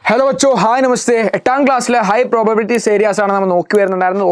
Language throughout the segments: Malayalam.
ഹലോ ബച്ചോ, ഹായ് നമസ്തേ. 8ാം ക്ലാസ്സിലെ ഹൈ പ്രോബബിലിറ്റീസ് ഏരിയാസ് ആണ് നമ്മൾ നോക്കി വരുന്നുണ്ടായിരുന്നത്.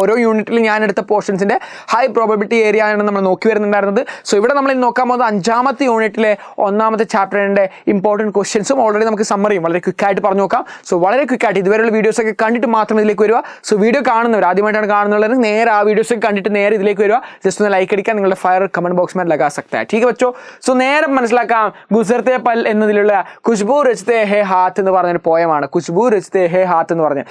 ഓരോ യൂണിറ്റിൽ ഞാൻ എടുത്ത പോർഷൻസിൻ്റെ ഹൈ പ്രോബബിലിറ്റി ഏരിയ ആണ് നമ്മൾ നോക്കി വരുന്നുണ്ടായിരുന്നത്. സോ ഇവിടെ നമ്മൾ നോക്കാൻ പോകുന്നത് 5ാമത്തെ യൂണിറ്റിലെ 1ാമത്തെ ചാപ്റ്ററിൻ്റെ ഇമ്പോർട്ടൻറ്റ് ക്വസ്റ്റ്യൻസും ഓൾറെഡി നമുക്ക് സമ്മറിയും വളരെ ക്വിക്കായിട്ട് പറഞ്ഞു നോക്കാം. സോ വളരെ ക്വിക്കായിട്ട് ഇതുവരെയുള്ള വീഡിയോസൊക്കെ കണ്ടിട്ട് മാത്രം ഇതിലേക്ക് വരിക. സോ വീഡിയോ കാണുന്നവർ ആദ്യമായിട്ടാണ് കാണുന്നവർ നേരെ ആ വീഡിയോസൊക്കെ കണ്ടിട്ട് നേരെ ഇതിലേക്ക് വരിക. ജസ്റ്റ് ഒന്ന് ലൈക്ക് അടിക്കാൻ നിങ്ങളുടെ ഫയർ കമൻറ്റ് ബോക്സ് में लगा सकता है. ठीक है बच्चों. സോ നേരെ മനസ്സിലാക്കാം. ഗുസർത്തെ പൽ എന്നതിലുള്ള ഖുശ്ബൂ രച്തേ ഹേ ഹാത്ത് എന്ന് പറഞ്ഞ പോയമാണ്. ഖുശ്ബൂ രച്തേ ഹേ ഹാത്ത് എന്ന് പറഞ്ഞ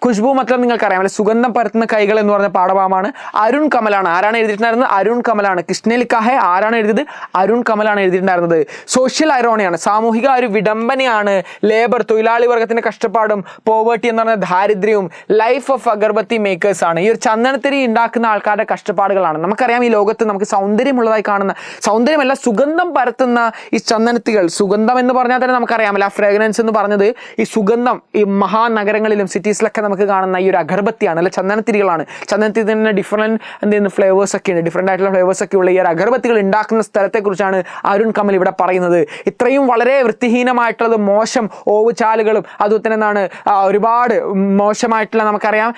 ഖുശ്ബൂ മത്ലബ് നിങ്ങൾക്കറിയാം അല്ലെ, സുഗന്ധം പരത്തുന്ന കൈകൾ എന്ന് പറഞ്ഞ പാഠഭാഗമാണ്. അരുൺ കമലാണ്. ആരാണ് എഴുതിയിട്ടുണ്ടായിരുന്നത്? അരുൺ കമലാണ്. കിഷ്നെ ലിഖാ ഹേ ആരാണ് എഴുതിയത്? അരുൺ കമലാണ് എഴുതിയിട്ടുണ്ടായിരുന്നത്. സോഷ്യൽ ഐറോണിയാണ്, സാമൂഹിക ഒരു വിഡംബനയാണ്. ലേബർ, തൊഴിലാളി വർഗത്തിന്റെ കഷ്ടപ്പാടും പോവേർട്ടി എന്ന് പറഞ്ഞ ദാരിദ്ര്യവും ലൈഫ് ഓഫ് അഗർബത്തി മേക്കേഴ്സ് ആണ്. ഈ ഒരു ചന്ദനത്തിരി ഉണ്ടാക്കുന്ന ആൾക്കാരുടെ കഷ്ടപ്പാടുകളാണ്. നമുക്കറിയാം ഈ ലോകത്ത് നമുക്ക് സൗന്ദര്യമുള്ളതായി കാണുന്ന, സൗന്ദര്യമല്ല സുഗന്ധം പരത്തുന്ന ഈ ചന്ദനത്തികൾ. സുഗന്ധം എന്ന് പറഞ്ഞാൽ തന്നെ നമുക്കറിയാമല്ലോ, ആ ഫ്രാഗ്രൻസ് എന്ന് പറഞ്ഞത് ഈ സുഗന്ധം ഈ മഹാനഗരങ്ങളിലും സിറ്റീസിലൊക്കെ നമുക്ക് കാണുന്ന ഈ ഒരു അഗർബത്തിയാണ് അല്ലെ, ചന്ദനത്തിരികളാണ്. ചന്ദനത്തിൽ തന്നെ ഡിഫറെൻറ്റ് ഫ്ലേവേഴ്സ് ഒക്കെ ഉണ്ട്, ഡിഫറെൻ്റ് ആയിട്ടുള്ള ഫ്ലേവേഴ്സ് ഒക്കെ ഉള്ള ഈ ഒരു അഗർബത്തികൾ ഉണ്ടാക്കുന്ന സ്ഥലത്തെക്കുറിച്ചാണ് അരുൺ കമൽ ഇവിടെ പറയുന്നത്. ഇത്രയും വളരെ വൃത്തിഹീനമായിട്ടുള്ളത്, മോശം ഓവുചാലുകളും അതുപോലെ തന്നെ എന്താണ് ഒരുപാട് മോശമായിട്ടുള്ള നമുക്കറിയാം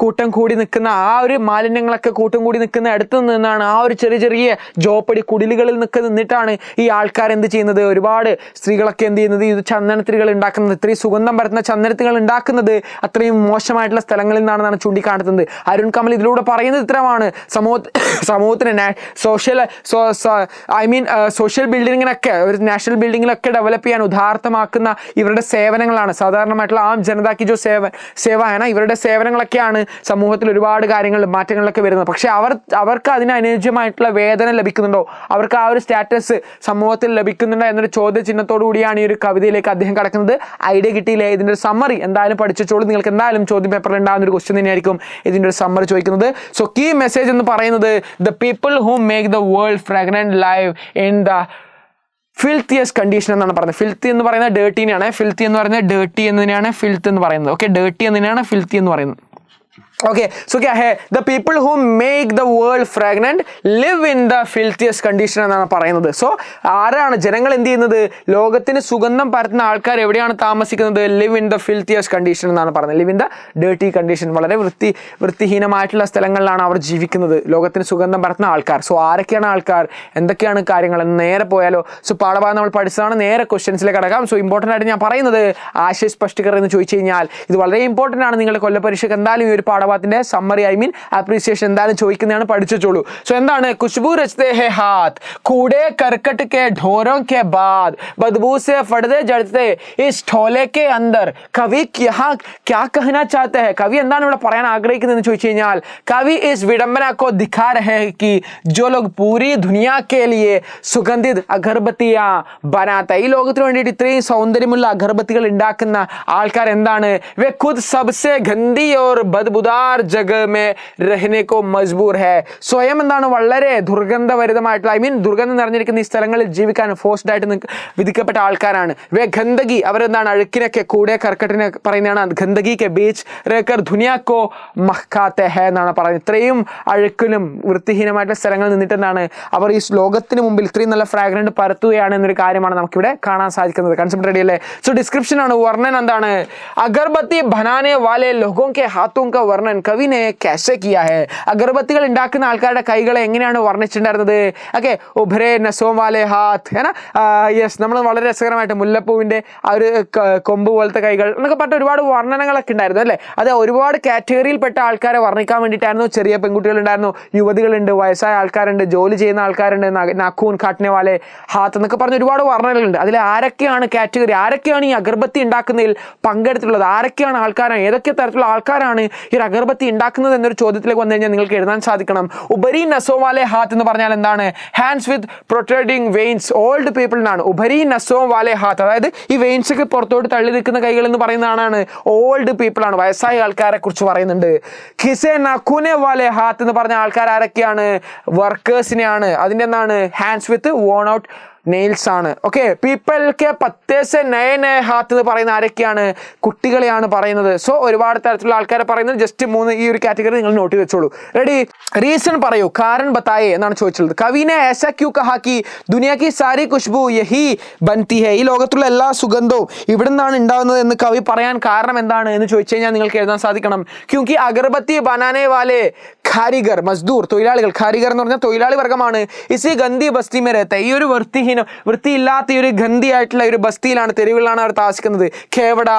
കൂട്ടം കൂടി നിൽക്കുന്ന ആ ഒരു മാലിന്യങ്ങളൊക്കെ കൂട്ടം കൂടി നിൽക്കുന്ന അടുത്ത് നിന്നാണ് ആ ഒരു ചെറിയ ചെറിയ ജോപ്പടി കുടിലുകളിൽ നിന്നിട്ടാണ് ഈ ആൾക്കാർ എന്ത് ചെയ്യുന്നത്, ഒരുപാട് സ്ത്രീകളൊക്കെ എന്ത് ചെയ്യുന്നത്, ഇത് ചന്ദനത്തിരികൾ ഉണ്ടാക്കുന്നത്, ഇത്രയും സുഗന്ധം പരത്തുന്ന ചന്ദനത്തിരികൾ ഉണ്ടാക്കുന്നത് അത്രയും മോശമായിട്ടുള്ള സ്ഥലങ്ങളിൽ നിന്നാണെന്നാണ് ചൂണ്ടിക്കാട്ടുന്നത്. അരുൺ കമൽ ഇതിലൂടെ പറയുന്നത് ഇത്രമാണ്. സമൂഹത്തിന് സോഷ്യൽ ബിൽഡിങ്ങിനൊക്കെ ഒരു നാഷണൽ ബിൽഡിങ്ങിലൊക്കെ ഡെവലപ്പ് ചെയ്യാൻ ഉദാർത്ഥമാക്കുന്ന ഇവരുടെ സേവനങ്ങളാണ്. സാധാരണമായിട്ടുള്ള ആം ജനതാക്കി ജോ സേവയാണ്, ഇവരുടെ സേവനങ്ങളൊക്കെയാണ് സമൂഹത്തിൽ ഒരുപാട് കാര്യങ്ങൾ മാറ്റങ്ങളിലൊക്കെ വരുന്നത്. പക്ഷെ അവർക്ക് അതിന് അനുയോജ്യമായിട്ടുള്ള വേതനം ലഭിക്കുന്നുണ്ടോ, അവർക്ക് ആ ഒരു സ്റ്റാറ്റസ് സമൂഹത്തിൽ ലഭിക്കുന്നുണ്ടോ എന്നൊരു ചോദ്യചിഹ്നത്തോടു കൂടിയാണ് ഈ ഒരു കവിതയിലേക്ക് അദ്ദേഹം കടക്കുന്നത്. ഐഡിയ കിട്ടിയില്ലേ? ഇതിൻ്റെ ഒരു സമ്മറി എന്തായാലും പഠിച്ചോളൂ. നിങ്ങൾക്ക് എന്തായാലും ചോദ്യം പേപ്പറിൽ ഉണ്ടാകുന്ന ഒരു ക്വസ്റ്റ്യൻ തന്നെയായിരിക്കും ഇതിൻ്റെ ഒരു സമ്മറി ചോദിക്കുന്നത്. സോ കീ മെസ്സേജ് എന്ന് പറയുന്നത് the people who make the world fragrant live in the filthiest condition എന്നാണ് പറയുന്നത്. ഫിൽത്തി എന്ന് പറയുന്നത് ഡേർട്ടിനെയാണ്. ഫിൽത്തി എന്ന് പറയുന്നത് ഡേർട്ടി എന്നതിനാണ് ഫിൽത്ത് എന്ന് പറയുന്നത്. ഓക്കെ, ഡേർട്ടി എന്നതിനാണ് ഫിൽത്തി എന്ന് പറയുന്നത്. ओके सो क्या है, the people who make the world fragrant live in the filthiest condition എന്നാണ് പറയുന്നത്. സോ ആരാണ് ജനങ്ങൾ എന്ത് ചെയ്യുന്നത്, ലോകത്തിന് സുഗന്ധം പരത്തുന്ന ആൾക്കാർ എവിടെയാണ് താമസിക്കുന്നത്? Live in the filthiest condition എന്നാണ് പറയുന്നത്. Live in the dirty condition, വളരെ വൃത്തിഹീനമായിട്ടുള്ള സ്ഥലങ്ങളിലാണ് അവർ ജീവിക്കുന്നത്, ലോകത്തിന് സുഗന്ധം പരത്തുന്ന ആൾക്കാർ. സോ ആരൊക്കെയാണ് ആൾക്കാർ, എന്തൊക്കെയാണ് കാര്യങ്ങൾ എന്ന് നേരെ പോയാലോ. സോ പാഠഭാഗം നമ്മൾ പഠിച്ചതാണ്. നേരെ ക്വസ്റ്റ്യൻസിലേക്ക് കടക്കാം. സോ ഇമ്പോർട്ടൻ്റ് ആയിട്ട് ഞാൻ പറയുന്നത് ആശയ സ്പഷ്ടീകരണം എന്ന് ചോദിച്ചു കഴിഞ്ഞാൽ ഇത് വളരെ ഇമ്പോർട്ടൻ്റ് ആണ്. നിങ്ങളുടെ കൊല്ലപരീക്ഷയ്ക്ക് എന്തായാലും ഈ ഒരു സമ്മറി അപ്രീസിയേഷൻ എന്തായാലും ചോദിക്കുന്നതാണ്, പഠിച്ചോളൂ. സോ എന്താണ് ഖുശ്ബൂ രച്തേ ഹേ ഹാത്ത് കൂടെ കർക്കട്ട് കെ ढोरों के बाद बदबू से फड़दे जड़ते इस ठोले के अंदर कवि यहाँ क्या कहना चाहते हैं? കവി എന്താണ് ഇവിടെ പറയാൻ ആഗ്രഹിക്കുന്നതെന്ന് ചോദിച്ചു കഴിഞ്ഞാൽ കവി इस विडंबना को दिखा रहे हैं कि जो लोग पूरी दुनिया के लिए सुगंधित अगरबत्तियां बनाते, ഈ ലോകത്തിന് വേണ്ടിയിട്ട് ഇത്രയും സൗന്ദര്യമുള്ള അഗർബത്തികൾ ഉണ്ടാക്കുന്ന ആൾക്കാർ എന്താണ്, വേ ഖുദ് സബ്സെ ഗന്ദി और बदबूदार जगह में रहने को मजबूर है. സ്വയം എന്താണ് വളരെ ദുർഗന്ധഭരിതമായിട്ടുള്ള ദുർഗന്ധം നിറഞ്ഞിരിക്കുന്ന ഈ സ്ഥലങ്ങളിൽ ജീവിക്കാൻ ഫോഴ്സ്ഡ് ആയിട്ട് വിധിക്കപ്പെട്ട ആൾക്കാരാണ്. വേ ഗന്ദഗി, അവരെന്താണ് അഴുക്കിനൊക്കെ കൂടെ കർക്കട്ടിനെ പറയുന്നതാണ് ഗന്ദഗി കെ ബീച്ച് റേക്കർ ദുനിയാക്കോ മഹ്കാത്തെ ഹേ എന്നാണ് പറയുന്നത്. ഇത്രയും അഴുക്കിലും വൃത്തിഹീനമായിട്ടുള്ള സ്ഥലങ്ങളിൽ നിന്നിട്ട് എന്താണ് അവർ ഈ ലോകത്തിന് മുമ്പിൽ ഇത്രയും നല്ല ഫ്രാഗ്രന്റ് പരത്തുകയാണ് എന്നൊരു കാര്യമാണ് നമുക്കിവിടെ കാണാൻ സാധിക്കുന്നത്. കൺസെപ്റ്റ് റെഡി അല്ലേ? സോ ഡിസ്ക്രിപ്ഷൻ ആണ്, വർണ്ണൻ എന്താണ്, അഗർബത്തി ബനാനെ വാലെ ലോഗോं के हाथों का वर्णन कवि ने कैसे किया है? അഗർബത്തികൾ ഉണ്ടാക്കുന്ന ആൾക്കാരുടെ കൈകളെ എങ്ങനെയാണ് വർണ്ണിച്ചിട്ടുണ്ടായിരുന്നത്? ഓക്കെ, ഉഭരെ നസോം വാലെ ഹാത്ത് ഹേ നാ. യെസ്, നമ്മൾ വളരെ രസകരമായിട്ട് മുല്ലപ്പൂവിൻ്റെ ആ ഒരു കൊമ്പ് പോലത്തെ കൈകൾ എന്നൊക്കെ പറഞ്ഞ ഒരുപാട് വർണ്ണനകളൊക്കെ ഉണ്ടായിരുന്നു അല്ലേ. അത് ഒരുപാട് കാറ്റഗറിയിൽപ്പെട്ട ആൾക്കാരെ വർണ്ണിക്കാൻ വേണ്ടിയിട്ടായിരുന്നു. ചെറിയ പെൺകുട്ടികളുണ്ടായിരുന്നു, യുവതികളുണ്ട്, വയസ്സായ ആൾക്കാരുണ്ട്, ജോലി ചെയ്യുന്ന ആൾക്കാരുണ്ട്, നാഖൂൻ കാട്ടിനെ വാലെ ഹാത്ത് എന്നൊക്കെ പറഞ്ഞ ഒരുപാട് വർണ്ണനകളുണ്ട്. അതിൽ ആരൊക്കെയാണ് കാറ്റഗറി, ആരൊക്കെയാണ് ഈ അഗർബത്തി ഉണ്ടാക്കുന്നതിൽ പങ്കെടുത്തിട്ടുള്ളത്, ആരൊക്കെയാണ് ആൾക്കാരാണ്, ഏതൊക്കെ തരത്തിലുള്ള ആൾക്കാരാണ് ഈ ഒരു അഗർബത്തി ഉണ്ടാക്കുന്നത് എന്നൊരു ചോദ്യത്തിലേക്ക് വന്നു കഴിഞ്ഞാൽ നിങ്ങൾക്ക് എഴുതാൻ സാധിക്കണം. ഉപരി നസോവാലെ ഹാത്ത് എന്ന് പറഞ്ഞാൽ എന്താണ്, hands with protruding veins, old people എന്നാണ്. ഉപരി നസോം വാലെ ഹാത്ത്, അതായത് ഈ വെയിൻസ് ഒക്കെ പുറത്തോട്ട് തള്ളി നിൽക്കുന്ന കൈകൾ എന്ന് പറയുന്നതാണ് ഓൾഡ് പീപ്പിൾ ആണ്, വയസ്സായ ആൾക്കാരെ കുറിച്ച് പറയുന്നുണ്ട്. ഖിസെ നഖൂനെ വാലെ ഹാത്ത് എന്ന് പറഞ്ഞ ആൾക്കാർ ആരൊക്കെയാണ്, വർക്കേഴ്സിനെയാണ്. അതിൻ്റെ എന്താണ്, hands with worn out nails ആണ്. ഓക്കെ, പീപ്പിൾ കെ പത്തേ സെ നയ നയ ഹാത്ത് എന്ന് പറയുന്ന ആരൊക്കെയാണ്? കുട്ടികളെയാണ് പറയുന്നത്. സോ ഒരുപാട് തരത്തിലുള്ള ആൾക്കാരെ പറയുന്നത്. ജസ്റ്റ് 3 ഈ ഒരു കാറ്റഗറി നിങ്ങൾ നോട്ട് ചെയ്ത് വെച്ചോളൂ. റെഡി? റീസൺ പറയൂ, കാരണം ബത്തായേ എന്നാണ് ചോദിച്ചുള്ളത്. കവിനെ ऐसा क्यों कहा कि दुनिया की सारी खुशबू यही बनती है? ഈ ലോകത്തുള്ള എല്ലാ സുഗന്ധവും ഇവിടെ നിന്നാണ് ഉണ്ടാകുന്നത് എന്ന് കവി പറയാൻ കാരണം എന്താണ് എന്ന് ചോദിച്ചു കഴിഞ്ഞാൽ നിങ്ങൾക്ക് എഴുതാൻ സാധിക്കണം. ക്യൂങ്കി അഗർബത്തി ബനാനെ വാലെ ഖാരിഗർ മസ്ദൂർ, തൊഴിലാളികൾ. ഖാരിഗർ എന്ന് പറഞ്ഞാൽ തൊഴിലാളി വർഗ്ഗമാണ്. ഇസി ഗന്ധി ബസ്തി മേ രഹത്തെ, ഈ ഒരു വൃത്തിയില്ലാത്ത ഈ ഒരു ഗന്ധിയായിട്ടുള്ള ഒരു ബസ്തിയിലാണ്, തെരുവിലാണ് അവർ താമസിക്കുന്നത്. ഖേവട,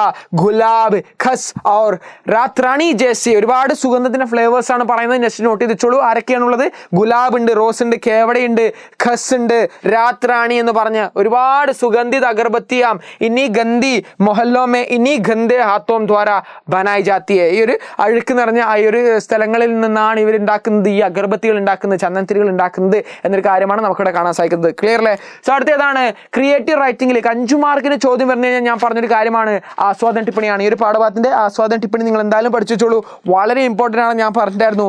ഗുലാബ്, ഖസ് और രാത്രാണി ജേസി, ഒരുപാട് സുഗന്ധത്തിന്റെ ഫ്ലേവേഴ്സ് ആണ് പറയുന്നത്. നെക്സ്റ്റ് നോട്ട് ചെയ്ത് വെച്ചോളൂ. ആരൊക്കെയാണുള്ളത്? ഗുലാബ് ഉണ്ട്, റോസ് ഉണ്ട്, കേവടയുണ്ട്, ഖസ് ഉണ്ട്, രാത്രാണി എന്ന് പറഞ്ഞ ഒരുപാട് സുഗന്ധിത അഗർബത്തിയാം. ഇനി ഗന്ധി മൊഹല്ലോ മേ ഇനി ഗന്ധേ ഹാത്തോം ദ്വാര ബനായി ജാത്തി ഹൈ. ഈ ഒരു അഴുക്ക് നിറഞ്ഞ ആ ഒരു സ്ഥലങ്ങളിൽ നിന്നാണ് ഇവർ ഉണ്ടാക്കുന്നത്, ഈ അഗർബത്തികൾ ഉണ്ടാക്കുന്നത്, ചന്ദനത്തിരികൾ ഉണ്ടാക്കുന്നത് എന്നൊരു കാര്യമാണ് നമുക്കിവിടെ കാണാൻ സാധിക്കുന്നത്. ക്ലിയർ അല്ലേ? സോ അടുത്തേതാണ് ക്രിയേറ്റീവ് റൈറ്റിംഗിലേക്ക് 5 മാർക്കിന് ചോദ്യം വരുന്ന കഴിഞ്ഞാൽ ഞാൻ പറഞ്ഞൊരു കാര്യമാണ് ആസ്വാദന ടിപ്പണിയാണ്. ഈ ഒരു പാഠഭാഗത്തിന്റെ ആസ്വാദന ടിപ്പണി നിങ്ങൾ എന്തായാലും പഠിച്ചോളൂ, വളരെ ഇമ്പോർട്ടൻ്റ് ആണ്. ഞാൻ പറഞ്ഞിട്ടായിരുന്നു.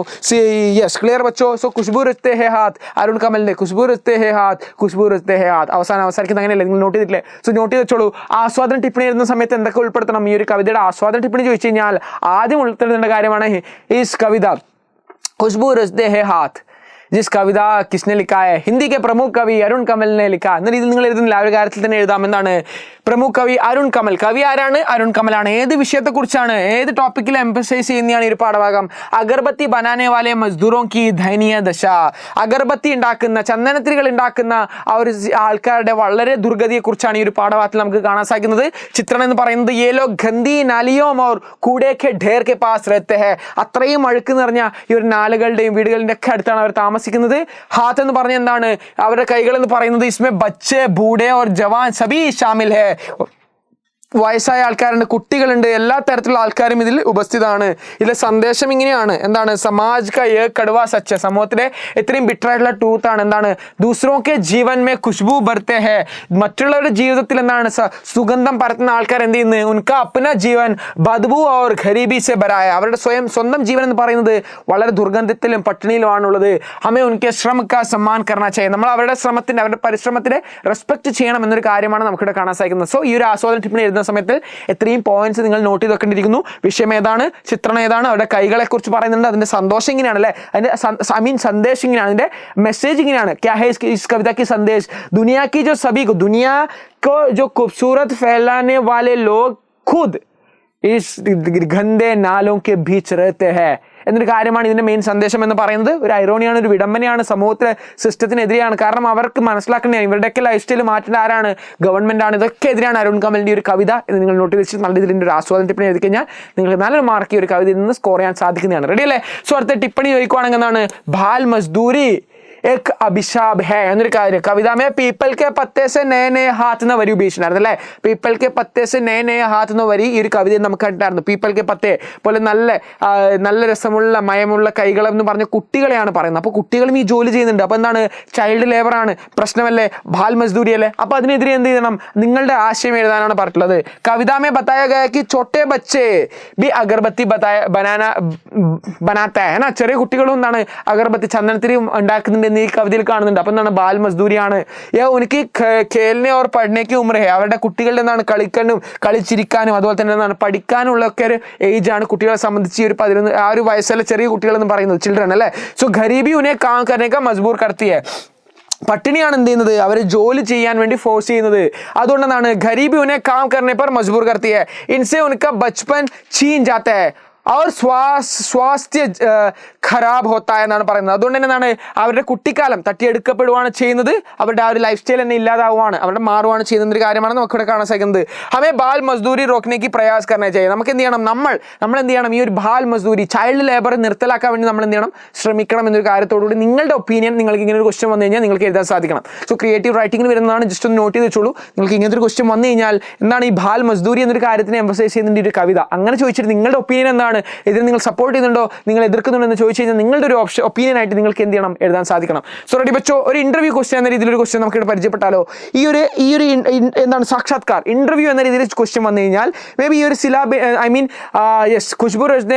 യെസ്, ക്ലിയർ ബച്ചോ. സോ ഖുശ്ബൂ രസ്തേ ഹേ ഹാത്ത്, അരുൺ കമലിന്റെ ഖുശ്ബൂ രസ്തേ ഹേ ഹാത്ത്, ഖുശ്ബൂ രസ്തേ ഹേ ഹാത്ത് അവസാനിക്കുന്നത് അങ്ങനെയല്ലേ? നിങ്ങൾ നോട്ട് ചെയ്തിട്ടില്ലേ? സോ നോട്ട് ചെയ്ത് വെച്ചോളൂ. ആസ്വാദന ടിപ്പണി എഴുതുന്ന സമയത്ത് എന്തൊക്കെ ഉൾപ്പെടുത്തണം? ഈ ഒരു കവിതയുടെ ആസ്വാദന ടിപ്പണി ചോദിച്ചു കഴിഞ്ഞാൽ ആദ്യം ഉൾപ്പെടുത്തേണ്ട കാര്യമാണ് ഈസ് കവിത खुशबू रचते हैं हाथ, जिस कविता किसने लिखा है? हिंदी के प्रमुख कवि अरुण कमल ने लिखा. എന്നാൽ ഇത് നിങ്ങൾ എഴുതുന്നില്ല, ആ ഒരു കാര്യത്തിൽ തന്നെ എഴുതാം. എന്താണ് പ്രമുഖ കവി? അരുൺ കമൽ. കവി ആരാണ്? അരുൺ കമലാണ്. ഏത് വിഷയത്തെക്കുറിച്ചാണ്, ഏത് ടോപ്പിക്കിൽ എംഫസൈസ് ചെയ്യുന്നതാണ് ഈ ഒരു പാഠഭാഗം? അഗർബത്തി ബനാനെ വാലെ മസ്ദൂറോं की ദയനീയ ദശ. അഗർബത്തി ഉണ്ടാക്കുന്ന, ചന്ദനത്തിരികൾ ഉണ്ടാക്കുന്ന ആ ഒരു ആൾക്കാരുടെ വളരെ ദുർഗതിയെക്കുറിച്ചാണ് ഈ ഒരു പാഠഭാഗത്തിൽ നമുക്ക് കാണാൻ സാധിക്കുന്നത്. ചിത്രണം എന്ന് പറയുന്നത് ये लोग गंदी नालियों और कूड़े के ढेर के पास रहते हैं. അത്രയും അഴുക്ക് നിറഞ്ഞ ഈ ഒരു നാലുകളുടെയും വീടുകളുടെ ഒക്കെ അടുത്താണ് അവർ താമസിക്കുന്നത്. ഹാത്ത് എന്ന് പറഞ്ഞ എന്താണ്? അവരുടെ കൈകൾ എന്ന് പറയുന്നത് ഇസ്മേ ബച്ചെ ബൂഢെ और जवान सभी शामिल है. വയസ്സായ ആൾക്കാരുണ്ട്, കുട്ടികളുണ്ട്, എല്ലാ തരത്തിലുള്ള ആൾക്കാരും ഇതിൽ ഉപസ്ഥിതമാണ്. ഇതിലെ സന്ദേശം ഇങ്ങനെയാണ്. എന്താണ്? സമാജ് കാ യേ കടുവാ സച്ച, സമൂഹത്തിലെ ഇത്രയും ബിറ്ററായിട്ടുള്ള ട്രൂത്ത് ആണ്. എന്താണ്? ദൂസറോं के जीवन में खुशबू भरते हैं. മറ്റുള്ളവരുടെ ജീവിതത്തിൽ എന്താണ് സുഗന്ധം പരത്തുന്ന ആൾക്കാർ എന്ത് ചെയ്യുന്നു? ഉൻകാ അപ്ന ജീവൻ ബദ്ബൂ और ഗരീബി से भरा है. അവരുടെ സ്വന്തം ജീവൻ എന്ന് പറയുന്നത് വളരെ ദുർഗന്ധത്തിലും പട്ടിണിയിലുമാണുള്ളത്. ഹമേ ഉൻകെ ശ്രമ കാ സമ്മാൻ കർണ ചെയ്യും. നമ്മൾ അവരുടെ ശ്രമത്തിന്റെ, അവരുടെ പരിശ്രമത്തിനെ റെസ്പെക്ട് ചെയ്യണം എന്നൊരു കാര്യമാണ് നമുക്കിവിടെ കാണാൻ സാധിക്കുന്നത്. സോ ഈ ഒരു ആസ്വാദന ടിപ്പിനെ എഴുതുന്ന സമയത്ത് എത്രയും പോയിന്റ്സ് നിങ്ങൾ നോട്ട് ചെയ്ത് വെക്കേണ്ടിയിരിക്കുന്നു. വിഷയം ഏതാണ്? ചിത്രണം ഏതാണ്? അവരുടെ കൈകളെ കുറിച്ച് പറയുന്നുണ്ട്. അതിന്റെ സന്തോഷം ഇങ്ങനെയാണ് അല്ലെ? അതിന്റെ സന്ദേശം ഇങ്ങനെയാണ്, അതിന്റെ മെസ്സേജ് ഇങ്ങനെയാണ്. ക്യാ ഹൈ ഇസ് കവിത की संदेश? दुनिया की जो सभी को, दुनिया को जो खूबसूरत फैलाने वाले लोग खुद इस गंदे नालों के बीच रहते हैं എന്നൊരു കാര്യമാണ് ഇതിന്റെ മെയിൻ സന്ദേശം എന്ന് പറയുന്നത്. ഒരു ഐറോണിയാണ്, ഒരു വിഡംബനയാണ്, സമൂഹത്തിലെ സിസ്റ്റത്തിനെതിരെയാണ്. കാരണം അവർക്ക് മനസ്സിലാക്കേണ്ട ഇവരുടെയൊക്കെ ലൈഫ് സ്റ്റൈൽ മാറ്റേണ്ട ആരാണ്? ഗവൺമെന്റ് ആണ്. ഇതൊക്കെ എതിരാണ് അരുൺ കമലിന്റെ ഒരു കവിത എന്ന് നിങ്ങൾ നോട്ട് വെച്ച് നല്ല ഇതിന്റെ ഒരു ആസ്വാദന ടിപ്പണി എഴുതി കഴിഞ്ഞാൽ നിങ്ങൾക്ക് നല്ലൊരു മാർക്ക് ഈ ഒരു കവിതയിൽ നിന്ന് സ്കോർ ചെയ്യാൻ സാധിക്കുന്നതാണ്. റെഡി അല്ലേ? സോ അടുത്ത ടിപ്പണി ചോദിക്കുവാണെങ്കിൽ എന്താണ്? ബാൽ മസ്ദൂരി एक अभिशाप है എന്നൊരു കാര്യം. കവിത में पीपल के पत्ते से नए नए हाथ എന്ന വരി ഉപയോഗിച്ചിട്ടുണ്ടായിരുന്നു അല്ലേ? പീപ്പിൾ കെ പത്തേ സെ നയ നയ ഹാത്ത് എന്ന വരി ഈ ഒരു കവിതയിൽ നമുക്ക് കണ്ടിട്ടായിരുന്നു. പീപ്പിൾ കെ പത്തേ പോലെ നല്ല രസമുള്ള മയമുള്ള കൈകൾ എന്ന് പറഞ്ഞ കുട്ടികളെയാണ് പറയുന്നത്. അപ്പോൾ കുട്ടികളും ഈ ജോലി ചെയ്യുന്നുണ്ട്. അപ്പോൾ എന്താണ്? ചൈൽഡ് ലേബർ ആണ്, പ്രശ്നമല്ലേ? ബാൽ മസ്ദൂരി അല്ലേ? അപ്പോൾ അതിനെതിരെ എന്ത് ചെയ്യണം? നിങ്ങളുടെ ആശയം എഴുതാനാണ് പറഞ്ഞിട്ടുള്ളത്. കവിത में बताया गया कि छोटे बच्चे भी अगरबत्ती बनाता है ना. ചെറിയ കുട്ടികളും എന്താണ്? അഗർബത്തി, ചന്ദനത്തിരി ഉണ്ടാക്കുന്നുണ്ട് ഈ കവിതയിൽ കാണുന്നുണ്ട്. അപ്പൊ എന്താണ്? ബാൽ മസ്ദൂരിയാണ്. ഉനക്ക് ഖേൽനെ ഓർ പഠനയ്ക്ക് ഉമ്ര ഹേ. അവരുടെ കുട്ടികളുടെ എന്താണ്? കളിക്കാനും കളിച്ചിരിക്കാനും അതുപോലെ തന്നെ എന്താണ് പഠിക്കാനുള്ള ഒക്കെ ഒരു ഏജ് ആണ് കുട്ടികളെ സംബന്ധിച്ച്. ഈ ഒരു 11 ആ ഒരു വയസ്സുള്ള ചെറിയ കുട്ടികൾ എന്ന് പറയുന്നത് ചിൽഡ്രൻ അല്ലേ? സോ ഗരീബി ഉനെ കാം കർനെ കാ മജ്ബൂർ കർത്തി ഹൈ. പട്ടിണിയാണ് എന്ത് ചെയ്യുന്നത്? അവരെ ജോലി ചെയ്യാൻ വേണ്ടി ഫോഴ്സ് ചെയ്യുന്നത്. അതുകൊണ്ടെന്താണ്? ഗരീബി ഉനെ കാം കർനെ പർ മജ്ബൂർ കർത്തി ഹൈ. ഇൻസെ ഉനക ബച്പൻ छीन जाता है और സ്വാസ്ഥ്യ ഖരാബ് ഹോത്തായ എന്നാണ് പറയുന്നത്. അതുകൊണ്ട് തന്നെ എന്താണ്? അവരുടെ കുട്ടിക്കാലം തട്ടിയെടുക്കപ്പെടുകയാണ് ചെയ്യുന്നത്. അവരുടെ ആ ഒരു ലൈഫ് സ്റ്റൈൽ തന്നെ ഇല്ലാതാവുകയാണ്, അവരുടെ മാറുകയാണ് ചെയ്യുന്ന ഒരു കാര്യമാണ് നമുക്കിവിടെ കാണാൻ സാധിക്കുന്നത്. ഹമേ ബാൽ മസ്ദൂരി റോക്കനേക്ക് പ്രയാസ് കർണ ചെയ്യും. നമുക്ക് എന്ത് ചെയ്യണം? നമ്മൾ എന്ത് ചെയ്യണം? ഈ ഒരു ബാൽ മസ്ദൂരി, ചൈൽഡ് ലേബർ നിർത്തലാക്കാൻ വേണ്ടി നമ്മൾ എന്ത് ചെയ്യണം? ശ്രമിക്കണം എന്നൊരു കാര്യത്തോടുകൂടി നിങ്ങളുടെ ഒപ്പീനിയൻ, നിങ്ങൾക്ക് ഇങ്ങനെ ഒരു ക്വസ്റ്റ്യൻ വന്നു കഴിഞ്ഞാൽ നിങ്ങൾക്ക് എഴുതാൻ സാധിക്കണം. സോ ക്രിയേറ്റീവ് റൈറ്റിംഗിൽ വരുന്നതാണ്. ജസ്റ്റ് ഒന്ന് നോട്ട് ചെയ്ത് വെച്ചോളൂ. നിങ്ങൾക്ക് ഇങ്ങനത്തെ ഒരു ക്വസ്റ്റ്യൻ വന്നു കഴിഞ്ഞാൽ എന്താണ് ഈ ബാൽ മസ്ദൂരി എന്നൊരു കാര്യത്തിനെ എംഫസൈസ് ചെയ്യുന്നതിൻ്റെ ഒരു കവിത അങ്ങനെ ചോദിച്ചിട്ട് നിങ്ങളുടെ ഒപ്പീനിയൻ എന്താണ്? എന്താണ്, ഇതിന് നിങ്ങൾ സപ്പോർട്ട് ചെയ്യുന്നുണ്ടോ, നിങ്ങൾ എതിർക്കുന്നുണ്ടോ എന്ന് ചോദിച്ചു കഴിഞ്ഞാൽ നിങ്ങളുടെ ഒരു ഒപ്പീനിയൻ ആയിട്ട് നിങ്ങൾക്ക് എന്ത് ചെയ്യണം, എഴുതാൻ സാധിക്കണം. സോ റെഡി ബച്ചോ, ഒരു ഇന്റർവ്യൂ ക്വസ്റ്റ്യൻ എന്ന രീതിയിൽ ഒരു ക്വസ്റ്റ്യൻ നമുക്ക് ഇവിടെ പരിചയപ്പെട്ടാലോ. ഈ ഒരു എന്താണ് സാക്ഷാത്കാർ ഇന്റർവ്യൂ എന്ന രീതിയിൽ ക്വസ്റ്റ്യൻ വന്നു കഴിഞ്ഞാൽ മേ ബി ഈ ഒരു ഖുശ്ബു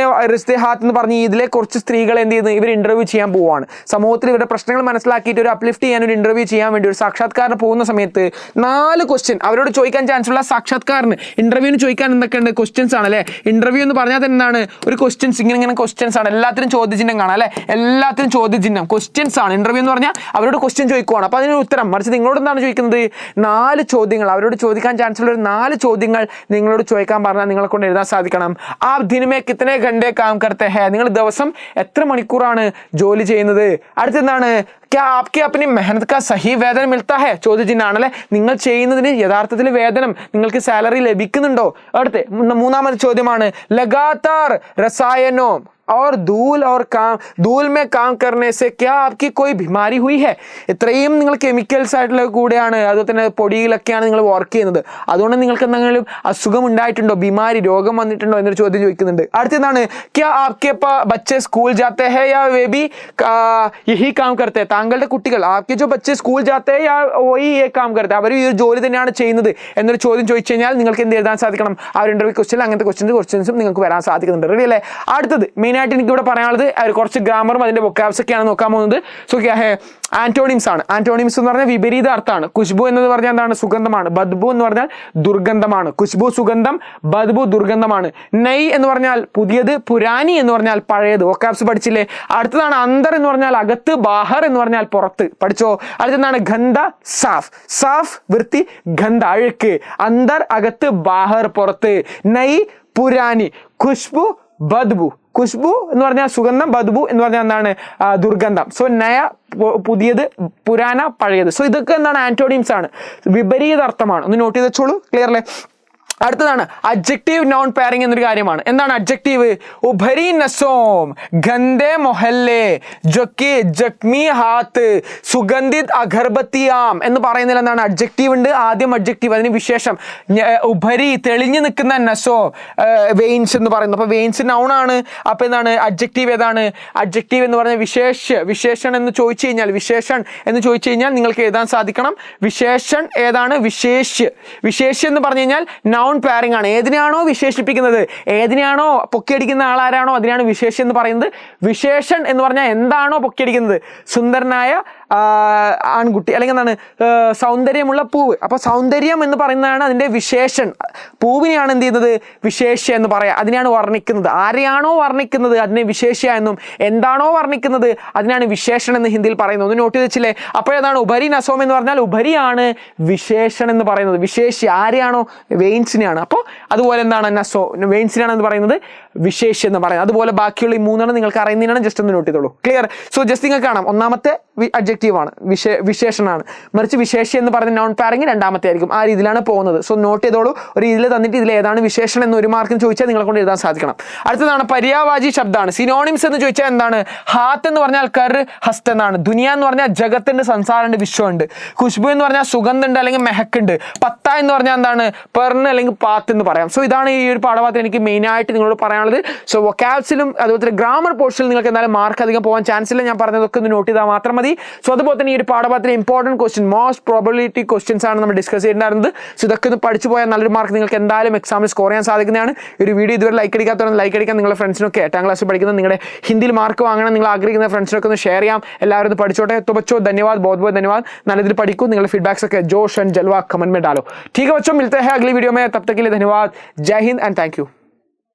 റിസ്ദെ ഹാത്ത് എന്ന് പറഞ്ഞ് ഇതിലെ കുറച്ച് സ്ത്രീകൾ എന്ത് ചെയ്യുന്നു, ഇവർ ഇന്റർവ്യൂ ചെയ്യാൻ പോവുകയാണ്. സമൂഹത്തിൽ ഇവരുടെ പ്രശ്നങ്ങൾ മനസ്സിലാക്കിയിട്ട് ഒരു അപ്ലിഫ്റ്റ് ചെയ്യാൻ ഒരു ഇന്റർവ്യൂ ചെയ്യാൻ വേണ്ടി ഒരു സാക്ഷാത്കാരന് പോകുന്ന സമയത്ത് 4 ക്വസ്റ്റ്യൻ അവരോട് ചോദിക്കാൻ ചാൻസ് ഉള്ള സാക്ഷാത്കാരന് ഇന്റർവ്യൂവിന് ചോദിക്കാൻ എന്തൊക്കെയുണ്ട് ക്വസ്റ്റ്യൻസ് ആണ് അല്ലേ. ഇന്റർവ്യൂ എന്ന് പറഞ്ഞാൽ തന്നെ എന്താണ്, ഒരു ക്വസ്റ്റ്യൻസ് ഇങ്ങനെ ക്വസ്റ്റ്യൻസ് ആണ്, എല്ലാത്തിനും ചോദ്യചിഹ്നം കാണാം അല്ലേ, എല്ലാത്തിനും ചോദ്യചിഹ്നം ക്വസ്റ്റ്യൻസ് ആണ്. ഇന്റർവ്യൂ എന്ന് പറഞ്ഞാൽ അവരോട് ക്വസ്റ്റ്യൻ ചോദിക്കുവാണ്, അപ്പോൾ അതിനൊരു ഉത്തരം. മറിച്ച് നിങ്ങളോട് എന്താണ് ചോദിക്കുന്നത്, 4 ചോദ്യങ്ങൾ അവരോട് ചോദിക്കാൻ ചാൻസ് ഉള്ള ഒരു 4 ചോദ്യങ്ങൾ നിങ്ങളോട് ചോദിക്കാൻ പറഞ്ഞാൽ നിങ്ങളെ കൊണ്ട് എഴുതാൻ സാധിക്കണം. ആ ദിനമേ കിത്തനെ ഘണ്ടേ കാം കർത്തെ ഹേ, നിങ്ങൾ ദിവസം എത്ര മണിക്കൂറാണ് ജോലി ചെയ്യുന്നത്. അടുത്തെന്താണ്, ക്യാ ആപ്കെ അപ്നി മെഹനത് കാ സഹി വേതനം മിൽത്താ ഹേ, ചോദ്യചിഹ്നമാണല്ലേ, നിങ്ങൾ ചെയ്യുന്നതിന് യഥാർത്ഥത്തിൽ വേതനം, നിങ്ങൾക്ക് സാലറി ലഭിക്കുന്നുണ്ടോ. അടുത്ത 3ാമത്തെ ചോദ്യമാണ് ലഗാതാർ रसायनों और धूल में काम करने से क्या आपकी कोई बीमारी हुई है. ഇത്രയും നിങ്ങൾ കെമിക്കൽസ് ആയിട്ടുള്ള കൂടെയാണ്, അതുപോലെ തന്നെ പൊടിയിലൊക്കെയാണ് നിങ്ങൾ വർക്ക് ചെയ്യുന്നത്, അതുകൊണ്ട് നിങ്ങൾക്ക് എന്തെങ്കിലും അസുഖം ഉണ്ടായിട്ടുണ്ടോ, ബിമാരി രോഗം വന്നിട്ടുണ്ടോ എന്നൊരു ചോദ്യം ചോദിക്കുന്നുണ്ട്. അടുത്തതാണ് ക്യാ ആപ്കെ ബच्चे സ്കൂൾ ജാത്തെ ഹേ യാ വേ ഭി യഹി കാം കർത്തെ, താങ്കളുടെ കുട്ടികൾ ആപ്കെ ജോ ബच्चे സ്കൂൾ ജാത്തെ ഹേ യാ വഹി യേ കാം കർത്തെ, അവർ ഈ ജോലി തന്നെയാണ് ചെയ്യുന്നത് എന്നൊരു ചോദ്യം ചോദിച്ചു കഴിഞ്ഞാൽ നിങ്ങൾക്ക് എന്ത് എഴുതാൻ സാധിക്കണം, ആ ഒരു ഇന്റർവ്യൂ ക്വസ്റ്റ്യൻ അങ്ങനത്തെ ക്വസ്റ്റ്യൻസും നിങ്ങൾക്ക് വരാൻ സാധിക്കുന്നുണ്ട്. റെഡി അല്ലേ. അടുത്തത് മെയിനായിട്ട് എനിക്ക് ഇവിടെ പറയാനുള്ളത് കുറച്ച് ഗ്രാമറും അതിന്റെ വൊക്കാബ്സ് ഒക്കെയാണ് നോക്കാൻ പോകുന്നത്. സോ ക്യാ ഹേ ആന്റോണിംസ് ആണ്. ആന്റോണിംസ് എന്ന് പറഞ്ഞാൽ വിപരീത അർത്ഥമാണ്. ഖുശ്ബു എന്നത് പറഞ്ഞാൽ എന്താണ്, സുഗന്ധമാണ്. ബദ്ബു എന്ന് പറഞ്ഞാൽ ദുർഗന്ധമാണ്. ഖുശ്ബു സുഗന്ധം, ബദ്ബു ദുർഗന്ധമാണ്. നൈ എന്ന് പറഞ്ഞാൽ പുതിയത്, പുരാനി എന്ന് പറഞ്ഞാൽ പഴയത്. വൊക്കാബ്സ് പഠിച്ചില്ലേ. അടുത്തതാണ് അന്തർ എന്ന് പറഞ്ഞാൽ അകത്ത്, ബാഹർ എന്ന് പറഞ്ഞാൽ പുറത്ത്, പഠിച്ചോ. അടുത്തതാണ് ഗന്ധ, സാഫ്. സാഫ് വൃത്തി, ഗന്ധ അഴുക്ക്. അന്തർ അകത്ത്, ബാഹർ പുറത്ത്. നൈ പുരാനി, ഖുശ്ബു ബദ്ബു. ഖുശ്ബു എന്ന് പറഞ്ഞാൽ സുഗന്ധം, ബദ്ബു എന്ന് പറഞ്ഞാൽ എന്താണ്, ദുർഗന്ധം. സോ നയ പുതിയത്, പുരാന പഴയത്. സോ ഇതൊക്കെ എന്താണ്, ആന്റോണിംസ് ആണ്, വിപരീത അർത്ഥമാണ്. ഒന്ന് നോട്ട് ചെയ്ത് വെച്ചോളൂ. ക്ലിയർ അല്ലേ. അടുത്തതാണ് അഡ്ജക്റ്റീവ് നോൺ പെയറിംഗ് എന്നൊരു കാര്യമാണ്. എന്താണ് അഡ്ജക്റ്റീവ്, ഉഭരി നസോം, ഗന്ധേ മൊഹല്ലെ, ജൊക്കി ജക്മി ഹാത്ത്, സുഗന്ധിത് അഗർബത്തിയാം എന്ന് പറയുന്നതിൽ എന്താണ്, അഡ്ജക്റ്റീവ് ഉണ്ട്. ആദ്യം അഡ്ജക്റ്റീവ്, അതിന് വിശേഷം. ഉഭരി തെളിഞ്ഞു നിൽക്കുന്ന, നസോ വെയിൻസ് എന്ന് പറയുന്നത്. അപ്പോൾ വെയിൻസ് നൗൺ ആണ്. അപ്പോൾ എന്താണ് അഡ്ജക്റ്റീവ്, ഏതാണ് അഡ്ജക്റ്റീവ് എന്ന് പറഞ്ഞാൽ വിശേഷൻ എന്ന് ചോദിച്ചു കഴിഞ്ഞാൽ, വിശേഷൻ എന്ന് ചോദിച്ചു കഴിഞ്ഞാൽ നിങ്ങൾക്ക് എഴുതാൻ സാധിക്കണം. വിശേഷൻ ഏതാണ്, വിശേഷ്യ എന്ന് പറഞ്ഞു കഴിഞ്ഞാൽ നൗൺ പെയറിംഗ് ആണ്. ഏതിനാണോ വിശേഷിപ്പിക്കുന്നത്, ഏതിനാണോ പൊക്കിയടിക്കുന്ന ആളാരാണോ അതിനാണ് വിശേഷം എന്ന് പറയുന്നത്. വിശേഷൻ എന്ന് പറഞ്ഞാൽ എന്താണോ പൊക്കിയടിക്കുന്നത്, സുന്ദരനായ ആൺകുട്ടി അല്ലെങ്കിൽ എന്താണ്, സൗന്ദര്യമുള്ള പൂവ്. അപ്പോൾ സൗന്ദര്യം എന്ന് പറയുന്നതാണ് അതിൻ്റെ വിശേഷൻ. പൂവിനെയാണ് എന്ത് ചെയ്യുന്നത്, വിശേഷ്യ എന്ന് പറയാം. അതിനെയാണ് വർണ്ണിക്കുന്നത്. ആരെയാണോ വർണ്ണിക്കുന്നത് അതിനെ വിശേഷ്യ എന്നും, എന്താണോ വർണ്ണിക്കുന്നത് അതിനാണ് വിശേഷൻ എന്ന് ഹിന്ദിയിൽ പറയുന്നത്. ഒന്ന് നോട്ട് ചെയ്ത് വെച്ചില്ലേ. അപ്പോഴേതാണ് ഉഭരി നസോം എന്ന് പറഞ്ഞാൽ ഉപരിയാണ് വിശേഷൻ എന്ന് പറയുന്നത്. വിശേഷ്യ ആരെയാണോ, വെയിൻസിനെയാണ്. അപ്പോൾ അതുപോലെ എന്താണ്, നസോ വെയിൻസിനാണ് എന്ന് പറയുന്നത്, വിശേഷ്യ എന്ന് പറയുന്നത്. അതുപോലെ ബാക്കിയുള്ള ഈ 3 നിങ്ങൾക്ക് അറിയുന്നതിനാണ്. ജസ്റ്റ് ഒന്ന് നോട്ട് ചെയ്തോളൂ. ക്ലിയർ. സോ ജസ്റ്റ് നിങ്ങൾക്ക് കാണാം, ഒന്നാമത്തെ അഡ്ജക്റ്റീവ് ആണ്, വിശേഷണമാണ്. മറിച്ച് വിശേഷ്യ എന്ന് പറയുന്ന നോൺ പാരിങ് രണ്ടാമത്തെ ആയിരിക്കും. ആ രീതിയിലാണ് പോകുന്നത്. സോ നോട്ട് ചെയ്തോളൂ. ഒരു ഇതിൽ തന്നിട്ട് ഇതിൽ ഏതാണ് വിശേഷണം എന്ന് 1 മാർക്കിന് ചോദിച്ചാൽ നിങ്ങളെ കൊണ്ട് എഴുതാൻ സാധിക്കണം. അടുത്തതാണ് പര്യാവാചി ശബ്ദമാണ്. സിനോണിംസ് എന്ന് ചോദിച്ചാൽ എന്താണ്, ഹാത്ത് എന്ന് പറഞ്ഞാൽ കർ, ഹസ്ത് എന്നാണ്. ദുനിയ എന്ന് പറഞ്ഞാൽ ജഗത്തുണ്ട്, സംസാരമുണ്ട്, വിശ്വമുണ്ട്. ഖുശ്ബു എന്ന് പറഞ്ഞാൽ സുഗന്ധമുണ്ട് അല്ലെങ്കിൽ മെഹക്കുണ്ട്. പത്ത എന്ന് പറഞ്ഞാൽ എന്താണ്, പെർന്ന് അല്ലെങ്കിൽ പാത്ത് എന്ന് പറയാം. സോ ഇതാണ് ഈ ഒരു പാഠഭാഗത്ത് എനിക്ക് മെയിനായിട്ട് നിങ്ങളോട് പറയാനുള്ളത്. സോ വൊക്കാബ്സിലും അതുപോലെ ഗ്രാമർ പോർഷനിൽ നിങ്ങൾക്ക് എന്തായാലും മാർക്ക് അധികം പോകാൻ ചാൻസ് ഇല്ല. ഞാൻ പറഞ്ഞതൊക്കെ ഒന്ന് നോട്ട് ചെയ്താൽ മാത്രം മതി. സോ അതുപോലെ തന്നെ ഈ ഒരു പാഠഭാഗത്തിലെ important question, most probability questions ആണ് നമ്മൾ ഡിസ്കസ് ചെയ്തിട്ടുണ്ടായിരുന്നത്. സോ ഇതൊക്കെ ഒന്ന് പഠിച്ചു പോയാൽ നല്ലൊരു മാർക്ക് നിങ്ങൾക്ക് എന്തായാലും എക്സാമിൽ സ്കോർ ചെയ്യാൻ സാധിക്കുന്നതാണ്. ഒരു വീഡിയോ ഇതുവരെ ലൈക്ക് അടിക്കാത്തവരെ ലൈക്ക് അടിക്കാൻ, നിങ്ങളുടെ ഫ്രണ്ട്സിനൊക്കെ 8ാം ക്ലാസ്സിൽ പഠിക്കുന്ന നിങ്ങളുടെ ഹിന്ദിയിൽ മാർക്ക് വാങ്ങണം നിങ്ങൾ ആഗ്രഹിക്കുന്ന ഫ്രണ്ട്സിനൊക്കെ ഒന്ന് ഷെയർ ചെയ്യാം. എല്ലാവരും ഒന്ന് പഠിച്ചോട്ടെ. तो बच्चों धन्यवाद, बहुत बहुत धन्यवाद. नलदिल പഠിക്കൂ. നിങ്ങളുടെ ഫീഡ്ബാക്സ് ഒക്കെ जोश एंड जलवा कमेंट में डालो. ठीक है बच्चों, मिलते हैं अगली वीडियो में. तब तक के लिए धन्यवाद. जय हिंद एंड थैंक यू.